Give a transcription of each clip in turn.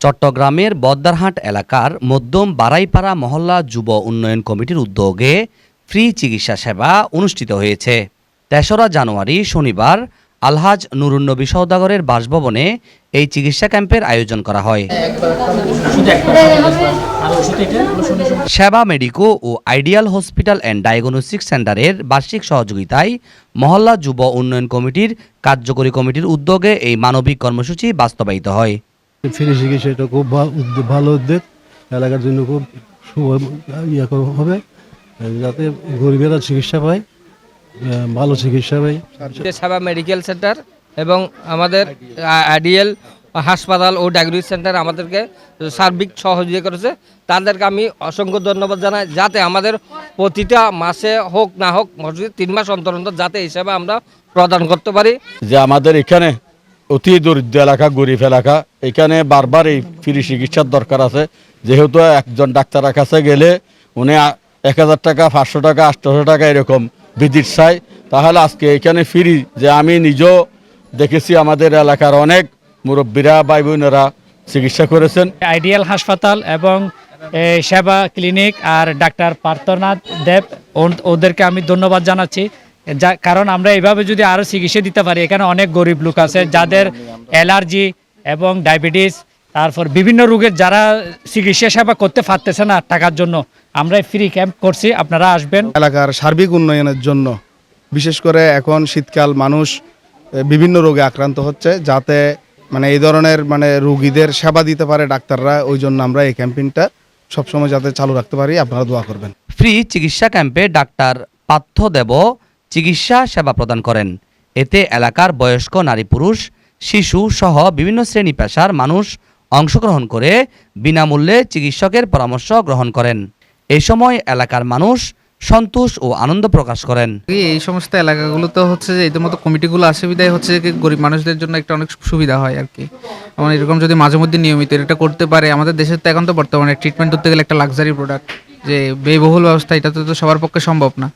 চট্টগ্রামের বদ্দারহাট এলাকার মধ্যম বারাইপাড়া মহল্লা যুব উন্নয়ন কমিটির উদ্যোগে ফ্রি চিকিৎসা সেবা অনুষ্ঠিত হয়েছে। ৩রা জানুয়ারি শনিবার আলহাজ নুরুন্নবী সওদাগরের বাসভবনে এই চিকিৎসা ক্যাম্পের আয়োজন করা হয়। সেবা মেডিকো ও আইডিয়াল হসপিটাল অ্যান্ড ডায়াগনস্টিক সেন্টারের বার্ষিক সহযোগিতায় মহল্লা যুব উন্নয়ন কমিটির কার্যকরী কমিটির উদ্যোগে এই মানবিক কর্মসূচি বাস্তবায়িত হয়। ফ্রি চিকিৎসা এটা খুব ভালো উদ্যোগ, এলাকার জন্য খুব হবে, যাতে গরিবেরা চিকিৎসা পায়, ভালো চিকিৎসা পায়। সেবা মেডিকেল সেন্টার এবং আমাদের আইডিয়াল হাসপাতাল ও ডায়াগনস্টিক সেন্টার আমাদেরকে সার্বিক সহযোগিতা করেছে। তাদেরকে আমি অসংখ্য ধন্যবাদ জানাই, যাতে আমাদের প্রতিটা মাসে হোক না হোক 3 মাস অন্তর অন্তর যাতে এই সেবা আমরা প্রদান করতে পারি। যে আমাদের এখানে অতি দরিদ্র এলাকা, গরিব এলাকা, এখানে বারবার এই ফ্রি চিকিৎসার দরকার আছে। যেহেতু একজন ডাক্তারের কাছে গেলে উনি 1000 টাকা, 500 টাকা, 800 টাকা এরকম ভিজিট চাই, তাহলে আজকে এখানে ফ্রি, যে আমি নিজেও দেখেছি আমাদের এলাকার অনেক মুরব্বীরা ভাই বোনেরা চিকিৎসা করেছেন। আইডিয়াল হাসপাতাল এবং সেবা ক্লিনিক আর ডাক্তার পার্থনাথ দেব, ওদেরকে আমি ধন্যবাদ জানাচ্ছি, কারণ আমরা এইভাবে যদি আরও চিকিৎসা দিতে পারি। এখানে অনেক গরিব লোক আছে যাদের অ্যালার্জি এবং ডায়াবেটিস, তারপর বিভিন্ন রোগের যারা চিকিৎসা সেবা করতে পারতেছে না টাকার জন্য, আমরা ফ্রি ক্যাম্প করছি, আপনারা আসবেন। এলাকার সার্বিক উন্নয়নের জন্য, বিশেষ করে এখন শীতকাল, মানুষ বিভিন্ন রোগে আক্রান্ত হচ্ছে, যাতে এই ধরনের রোগীদের সেবা দিতে পারে ডাক্তাররা, ওই জন্য আমরা এই ক্যাম্পেইনটা সবসময় যাতে চালু রাখতে পারি, আপনারা দোয়া করবেন। ফ্রি চিকিৎসা ক্যাম্পে ডাক্তার পার্থ দেব চিকিৎসা সেবা প্রদান করেন। এতে এলাকার বয়স্ক নারী পুরুষ শিশু সহ বিভিন্ন শ্রেণী পেশার মানুষ অংশগ্রহণ করে বিনামূল্যে চিকিৎসকের পরামর্শ গ্রহণ করেন। এই সময় এলাকার মানুষ সন্তোষ ও আনন্দ প্রকাশ করেন। এই সমস্ত এলাকাগুলোতে হচ্ছে যে এদের মতো কমিটিগুলো আসে বিদায় হচ্ছে যে গরিব মানুষদের জন্য একটা অনেক সুবিধা হয় আর কি। এবং এরকম যদি মাঝে মধ্যে নিয়মিত এটা করতে পারে, আমাদের দেশের তো এখন তো বর্তমানে ট্রিটমেন্ট করতে গেলে একটা লাক্সারি প্রোডাক্ট, যে ব্যয়বহুল ব্যবস্থা, এটা তো সবার পক্ষে সম্ভব না।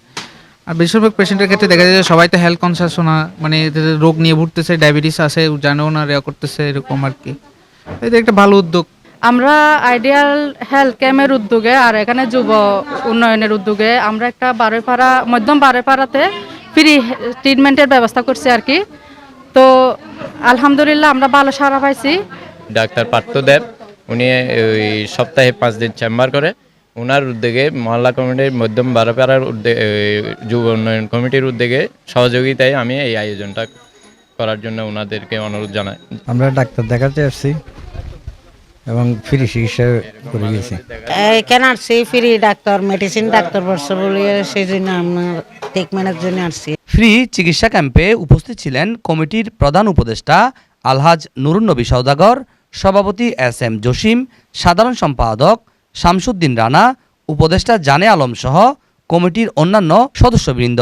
আর বেশিরভাগ পেশেন্টের ক্ষেত্রে দেখা যায় যে সবাই তো হেলথ কনসাস না, রোগ নিয়ে ভুগতেছে, ডায়াবেটিস আছে, জানেও না, রেয়া করতেছে, এরকম আর কি। এটা একটা ভালো উদ্যোগ। আমরা আইডিয়াল হেলথ ক্যাম্পের উদ্যোগে আর এখানে যুব উন্নয়নের উদ্যোগে আমরা একটা মধ্যম বারোপাড়াতে ফ্রি ট্রিটমেন্টের ব্যবস্থা করছি আর কি। তো আলহামদুলিল্লাহ আমরা ভালো সাড়া পাইছি। ডাক্তার পার্থ দেব, উনি ওই সপ্তাহে 5 দিন চেম্বার করে। ওনার উদ্যোগে মহল্লা কমিটির মধ্যম বারোপাড়ার যুব উন্নয়ন কমিটির উদ্যোগে সহযোগিতায় আমি এই আয়োজনটা করার জন্য ওনাদেরকে অনুরোধ জানাই। আমরা ডাক্তার দেখাতে আসছি এবং ফ্রি চিকিৎসা করে গেছি। এখানে আসছি ফ্রি ডাক্তার, মেডিসিন ডাক্তার বসে বলে, সেই জন্য আমরা ট্রিটমেন্টের জন্য আসছি। ফ্রি চিকিৎসা ক্যাম্পে উপস্থিত ছিলেন কমিটির প্রধান উপদেষ্টা আলহাজ নুরুন্নবী সওদাগর, সভাপতি SM জসিম, সাধারণ সম্পাদক শামসুদ্দিন রানা, উপদেষ্টা জানে আলম সহ কমিটির অন্যান্য সদস্যবৃন্দ।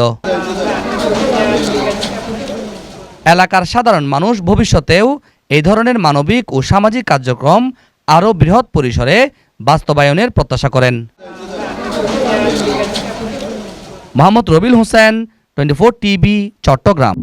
এলাকার সাধারণ মানুষ ভবিষ্যতেও এই ধরনের মানবিক ও সামাজিক কার্যক্রম আরও বৃহৎ পরিসরে বাস্তবায়নের প্রত্যাশা করেন। মোহাম্মদ রবিল হোসেন, 24 টিভি, চট্টগ্রাম।